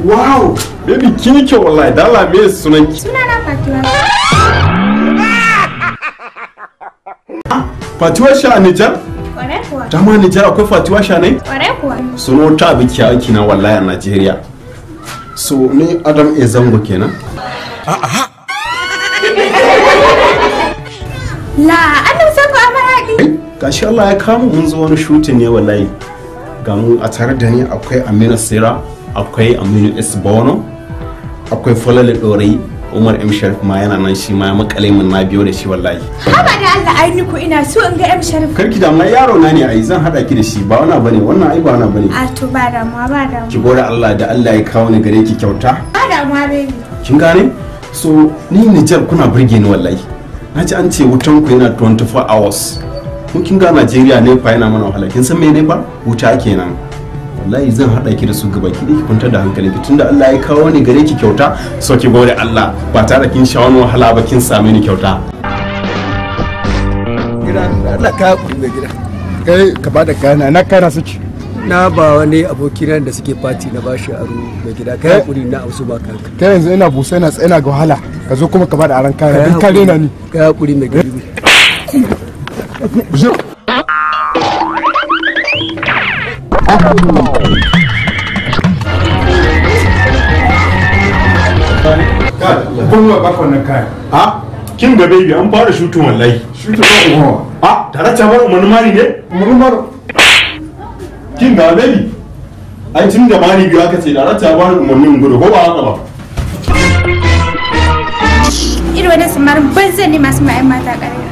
Wow, baby kin kyau wallahi. Dala me sunan ki? Sunana Fatiwa. Fatiwa sha a Nijar? Kware kuwa. Dama Nijar akwai Fatiwa sha ne? Kware kuwa. Suno ta biki aiki na wallahi a Najeriya. So ni Adam e Zango kenan. La, Adam Zango amaradi. Gashi Allah ya kama mun zo wani shooting ne wallahi. Ga mu a tare da ni akwai Aminu Sira, akwai Aminu S Bono, akwai Falale Dorai, Umar M Sharif ma yana nan shi ma ya makale mun na biyo da shi wallahi. Haba da Allah ai ku ina so in ga M Sharif. Karki da mai yaro na ne ai zan hada ki da shi ba wana bane wannan ai ba wana bane. A to ba damuwa ba damuwa. Ki gode Allah da Allah ya kawo ni gare ki kyauta. Ba damuwa baby. Kin gane? So ni Nijar kuna burge ni wallahi. Naji an ce wutan ku yana 24 hours. Mun kin ga Najeriya ne fa yana mana wahala. Kin san me ne ba? Wuta kenan. Wallahi zan hada ki da su gaba ki ki kuntar da hankalinki tunda Allah ya kawo ni gare ki kyauta so ki gode Allah ba tare da kin sha wani wahala ba kin same ni kyauta. Gida Allah ka hakuri mai gida. Kai ka bada kana na kana suke. Na ba wani abokina da suke fati na bashi aro mai gida kai hakuri na ausu ba kanka. Kai yanzu ina busa ina ga wahala ka zo kuma ka bada aran kana din kare na ni. Kai hakuri mai gida. Bujiro. Kuma ba wannan kaya. A kin ga baby an fara shooting wallahi. Shuta ba uwa. A tare ta bar umarni mari ne? Murmur. Kin ga baby. Ai tun da mari biyu aka ce da ta bar umarnin gudu ko ba haka ba. Irin wannan samarin banzan ne masu ma'aimata ƙarya.